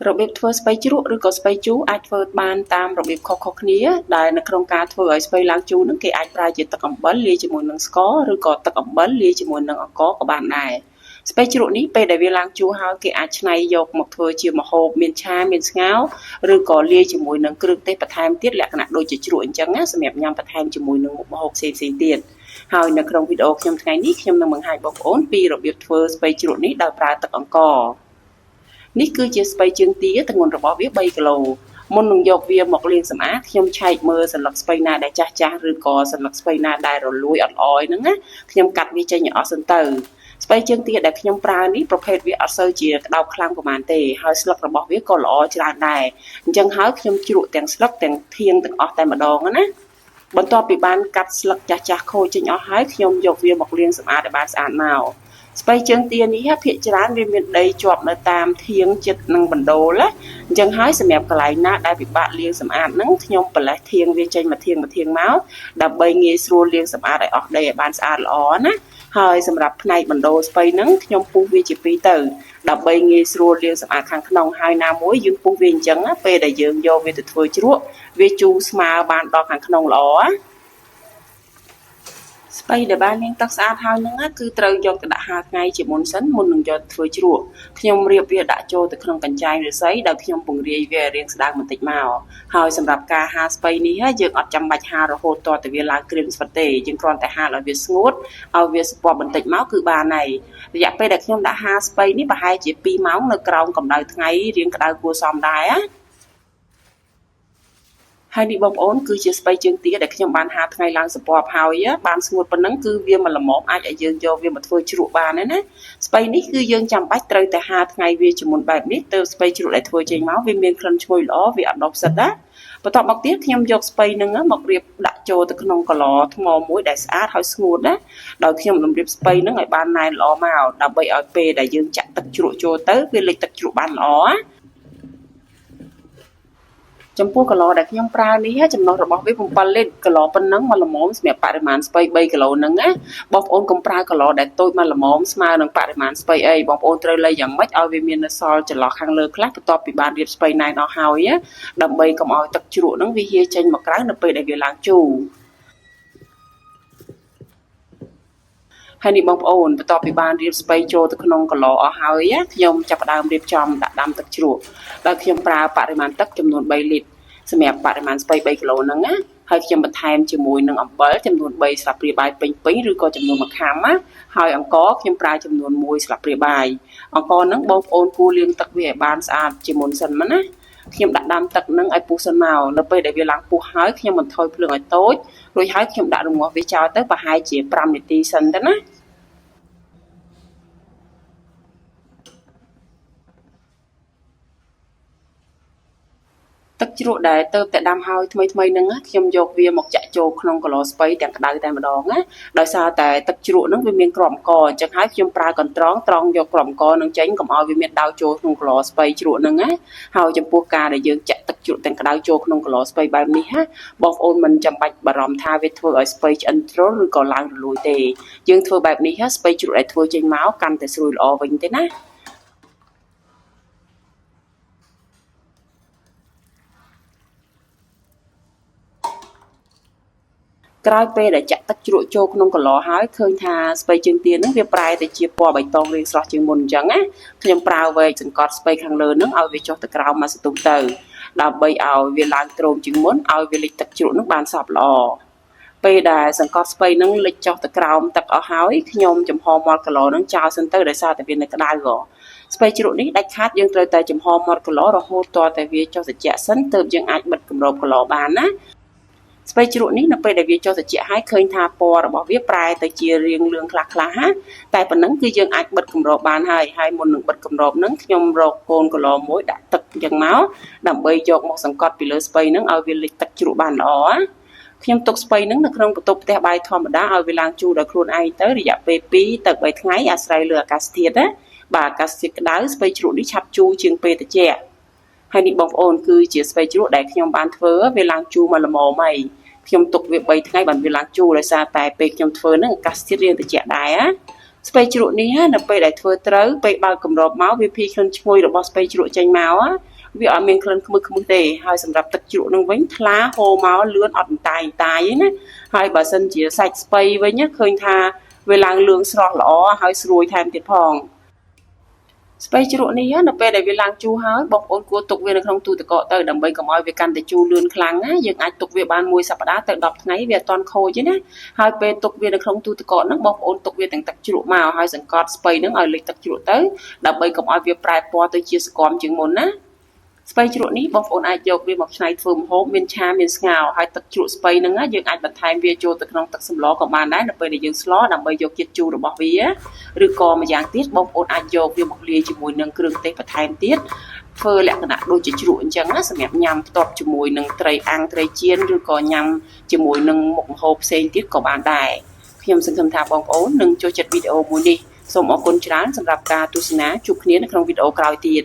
របៀបធ្វើស្ពៃជ្រក់ឬក៏ស្ពៃជូរអាចធ្វើបានតាមរបៀបខុសៗគ្នាដែលនៅក្នុងការធ្វើឲ្យស្ពៃឡើងជូរនឹងគេអាចប្រើជាទឹកអំបិលលាយជាមួយនឹងស្ករឬក៏ទឹកអំបិលលាយជាមួយនឹងអង្ករក៏បានដែរស្ពៃជ្រក់នេះពេលដែលវាឡើងជូរហើយគេអាចច្នៃយកមកធ្វើជាម្ហូបមានឆាមានស្ងោរឬក៏លាយជាមួយនឹងគ្រឿងទេសបន្ថែមទៀតលក្ខណៈដូចជាជ្រក់អញ្ចឹងណាសម្រាប់ញ៉ាំបន្ថែមជាមួយនឹងមុខម្ហូបផ្សេងៗទៀតហើយនៅក្នុងវីដេអូខ្ញុំថ្ងៃនេះខ្ញុំនឹងបង្ហាញបងប្អូនពីរបៀបធ្វើស្ពៃជ្រក់នេះដោយប្រើទឹកអង្ករនេះគឺជាស្ពៃជើងទាទម្ងន់របស់វា3គីឡូមុននឹងយកវាមកលាងសម្អាតខ្ញុំឆែកមើលសន្លឹកស្ពៃណាដែលចាស់ៗឬក៏សន្លឹកស្ពៃណាដែលរលួយអត់ល្អហ្នឹងណាខ្ញុំកាត់វាចេញឲ្យអស់សិនទៅស្ពៃជើងទាដែលខ្ញុំប្រើនេះប្រភេទវាអត់សូវជាក្តោបខ្លាំងប៉ុន្មានទេហើយស្លឹករបស់វាក៏ល្អច្រើនដែរអញ្ចឹងហើយខ្ញុំជ្រក់ទាំងស្លឹកទាំងធាងទាំងអស់តែម្ដងណាបន្ទាប់ពីបានកាត់ស្លឹកចាស់ៗខូចចេញអស់ហើយខ្ញុំយកវាមកលាងសម្អាតឲ្យបានស្អាតមកស្ពៃជើងទានេះភាគច្រើនវាមានដីជាប់នៅតាមធាងចិត្តនឹងបណ្ដូលណាអញ្ចឹងហើយសម្រាប់កន្លែងណាដែលពិបាកលាងសម្អាតហ្នឹងខ្ញុំប្រឡេះធាងវាចេញមកធាងមកដើម្បីងាយស្រួលលាងសម្អាតឲ្យអស់ដីឲ្យបានស្អាតល្អណាហើយសម្រាប់ផ្នែកបណ្ដូលស្ពៃហ្នឹងខ្ញុំពុះវាជាពីរទៅដើម្បីងាយស្រួលលាងសម្អាតខាងក្នុងហើយណាមួយយើងពុះវាអញ្ចឹងពេលដែលយើងយកវាទៅធ្វើជ្រក់វាជូរស្មើបានដល់ខាងក្នុងល្អស្ពៃដែលបានលាងទឹកស្អាតហើយហ្នឹងគឺត្រូវយកទៅដាក់ហាលថ្ងៃជាមុនសិនមុននឹងយកទៅធ្វើជ្រក់ខ្ញុំរៀបវាដាក់ចូលទៅក្នុងកញ្ចែងឫស្សីដោយខ្ញុំពង្រាយវារាងស្ដើងបន្តិចមកហើយសម្រាប់ការហាលស្ពៃនេះយើងអត់ចាំបាច់ហាលរហូតទាល់តែវាឡើងក្រៀមស្វិតទេយើងគ្រាន់តែហាលឲ្យវាស្ងួតឲ្យវាស្ពណ៌បន្តិចមកគឺបានហើយរយៈពេលដែលខ្ញុំដាក់ហាលស្ពៃនេះប្រហែលជា2ម៉ោងនៅក្រោមកម្ដៅថ្ងៃរាងក្ដៅគួរសមដែរណាហើយនេះបងប្អូនគឺជាស្ពៃជើងទាដែលខ្ញុំបានហាលថ្ងៃឡើងសពពហើយបានស្ងួតប៉ុណ្ណឹងគឺវាមិនល្មមអាចឲ្យយើងយកវាមកធ្វើជ្រក់បានទេណាស្ពៃនេះគឺយើងចាំបាច់ត្រូវតែហាលថ្ងៃវាជាមុនបែបនេះទៅស្ពៃជ្រក់ដែលធ្វើចេញមកវាមានក្លិនឈ្ងុយល្អវាអត់ដុះផ្សិតណាបន្ទាប់មកទៀតខ្ញុំយកស្ពៃនឹងមករៀបដាក់ចូលទៅក្នុងកឡថ្មមួយដែលស្អាតហើយស្ងួតណាដោយខ្ញុំតម្រៀបស្ពៃនឹងឲ្យបានណែនល្អមកដើម្បីឲ្យពេលដែលយើងចាក់ទឹកជ្រក់ចូលទៅវាលិចទឹកជ្រក់បានល្អណាចំពោះគីឡូដែលខ្ញុំប្រើនេះចំណុះរបស់វា7លីត្រគីឡូប៉ុណ្ណឹងមកល្មមសម្រាប់បរិមាណស្ពៃ3គីឡូហ្នឹងណាបងប្អូនកុំប្រើគីឡូដែលតូចមកល្មមស្មើនឹងបរិមាណស្ពៃអីបងប្អូនត្រូវលៃយ៉ាងម៉េចឲ្យវាមាននៅសល់ចន្លោះខាងលើខ្លះបន្ទាប់ពីបានរៀបស្ពៃណែនអស់ហើយដើម្បីកុំឲ្យទឹកជ្រក់ហ្នឹងវាហៀចេញមកក្រៅនៅពេលដែលវាឡើងជូរហើយនេះបងប្អូនបន្ទាប់ពីបានរៀបស្ពៃចូលទៅក្នុងគីឡូអស់ហើយខ្ញុំចាប់ផ្ដើមរៀបចំដាក់ដាំទឹកជ្រក់ដោយខ្ញុំប្រើបរិមាណទឹកចំនួន3លីត្រសម្រាប់បរិមាណស្ពៃ3គីឡូហ្នឹងណាហើយខ្ញុំបន្ថែមជាមួយនឹងអំបិលចំនួន3ស្លាបព្រាបាយពេញឬក៏ចំនួន1ខាំណាហើយអង្ករខ្ញុំប្រើចំនួន1ស្លាបព្រាបាយអង្ករហ្នឹងបងប្អូនគួរលាងទឹកវាឲ្យបានស្អាតជាមុនសិនមកណាខ្ញុំដាក់ដាំទឹកហ្នឹងឲ្យពុះសិនមកនៅពេលដែលវាឡើងពុះហើយខ្ញុំបន្ថយភ្លើងឲ្យតូចរួចហើយខ្ញុំដាក់រងាស់វាចោលទៅប្រហែលជា5នាទីសិនទៅណាទឹកជ្រក់ដែលទៅតែដាំហើយថ្មីហ្នឹងខ្ញុំយកវាមកចាក់ចូលក្នុងគីឡូស្ពៃទាំងក្តៅតែម្ដងណាដោយសារតែទឹកជ្រក់ហ្នឹងវាមានគ្រាប់អង្ករអញ្ចឹងហើយខ្ញុំប្រើកន្ត្រងត្រង់យកគ្រាប់អង្ករហ្នឹងចេញកុំឲ្យវាមានដោចូលក្នុងគីឡូស្ពៃជ្រក់ហ្នឹងណាហើយចំពោះការដែលយើងចាក់ទឹកជ្រក់ទាំងក្តៅចូលក្នុងគីឡូស្ពៃបែបនេះបងប្អូនមិនចាំបាច់បារម្ភថាវាធ្វើឲ្យស្ពៃឆ្អិនទ្រុលឬក៏ឡើងរលួយទេយើងធ្វើបែបនេះស្ពៃជ្រក់ដែលធ្វើចេញមកកាន់តែស្រួយល្អវិញទេណាក្រោយពេលដែលចាក់ទឹកជ្រក់ចូលក្នុងកឡហើយឃើញថាស្ពៃជើងទាហ្នឹងវាប្រែទៅជាពណ៌បៃតងរាងស្រស់ជាងមុនអញ្ចឹងណាខ្ញុំប្រើវែកសង្កត់ស្ពៃខាងលើហ្នឹងឲ្យវាចុះទៅក្រោមមកសន្ទុះទៅដើម្បីឲ្យវាឡើងទ្រោមជាងមុនឲ្យវាលិចទឹកជ្រក់ហ្នឹងបានសព្វល្អពេលដែលសង្កត់ស្ពៃហ្នឹងលិចចុះទៅក្រោមទឹកអស់ហើយខ្ញុំចំហមាត់គីឡូហ្នឹងចោលសិនទៅដោយសារតែវានៅក្តៅស្ពៃជ្រក់នេះដាច់ខាតយើងត្រូវតែចំហមាត់គីឡូរហូតទាល់តែវាចុះត្រជាក់សិនទើបយើងអាចបិទគម្របគីឡូបានណាស្ពៃជ្រក់នេះនៅពេលដែលវាចុះត្រជាក់ហើយឃើញថាពណ៌របស់វាប្រែទៅជារាងលឿងខ្លះៗតែប៉ុណ្ណឹងគឺយើងអាចបិទគម្របបានហើយមុននឹងបិទគម្របហ្នឹងខ្ញុំរកកូនគីឡូមួយដាក់ទឹកអញ្ចឹងមកដើម្បីយកមកសង្កត់ពីលើស្ពៃហ្នឹងឲ្យវាលិចទឹកជ្រក់បានល្អខ្ញុំទុកស្ពៃហ្នឹងនៅក្នុងបន្ទប់ផ្ទះបាយធម្មតាឲ្យវាឡើងជូរដោយខ្លួនឯងទៅរយៈពេល2ទៅ3ថ្ងៃអាស្រ័យលើអាកាសធាតុណាបាទអាកាសធាតុក្តៅស្ពៃជ្រក់នេះឆាប់ជូរជាងពេលត្រជាក់ហើយនេះបងប្អូនគឺជាស្ពៃជ្រក់ដែលខ្ញុំបានធ្វើវាឡើងជូរមកល្មមហើយខ្ញុំទុកវា3ថ្ងៃបានវាឡើងជូរដោយសារតែពេលខ្ញុំធ្វើហ្នឹងអាកាសធាតុរៀងត្រជាក់ដែរណា ស្ពៃជ្រក់នេះនៅពេលដែលធ្វើត្រូវពេលបើកគម្របមកវាភីក្លិនឈ្ងុយរបស់ស្ពៃជ្រក់ចេញមកវាអត់មានក្លិនខ្មឹកទេហើយសម្រាប់ទឹកជ្រក់នឹងវិញថ្លាហូរមកលឿនអត់តាយទេណាហើយបើសិនជាសាច់ស្ពៃវិញឃើញថាវាឡើងលឿងស្រស់ល្អហើយស្រួយថែមទៀតផងស្ពៃជ្រក់នេះនៅពេលដែលវាឡើងជូរហើយបងប្អូនគួរទុកវានៅក្នុងទូទឹកកកទៅដើម្បីកុំឲ្យវាកាន់តែជូរលឿនខ្លាំងណាយើងអាចទុកវាបាន1សប្តាហ៍ទៅ10ថ្ងៃវាអត់ទាន់ខូចទេណាហើយពេលទុកវានៅក្នុងទូទឹកកកហ្នឹងបងប្អូនទុកវាទាំងទឹកជ្រក់មកហើយសង្កត់ស្ពៃហ្នឹងឲ្យលិចទឹកជ្រក់ទៅដើម្បីកុំឲ្យវាប្រែពណ៌ទៅជាស្គមជាងមុនណាស្ពៃជ្រក់នេះបងប្អូនអាចយកវាមកច្នៃធ្វើម្ហូបមានឆាមានស្ងោរហើយទឹកជ្រក់ស្ពៃហ្នឹងយើងអាចបន្ថែមវាចូលទៅក្នុងទឹកសម្លក៏បានដែរនៅពេលដែលយើងស្លដើម្បីយកជាតិជូររបស់វាឬក៏ម្យ៉ាងទៀតបងប្អូនអាចយកវាមកលាយជាមួយនឹងគ្រឿងទេសបន្ថែមទៀតធ្វើលក្ខណៈដូចជាជ្រក់អញ្ចឹងណាសម្រាប់ញ៉ាំផ្ទាប់ជាមួយនឹងត្រីអាំងត្រីចៀនឬក៏ញ៉ាំជាមួយនឹងមុខម្ហូបផ្សេងទៀតក៏បានដែរខ្ញុំសង្ឃឹមថាបងប្អូននឹងចូលចិត្តវីដេអូមួយនេះសូមអរគុណច្រើនសម្រាប់ការទស្សនាជួបគ្នានៅក្នុងវីដេអូក្រោយទៀត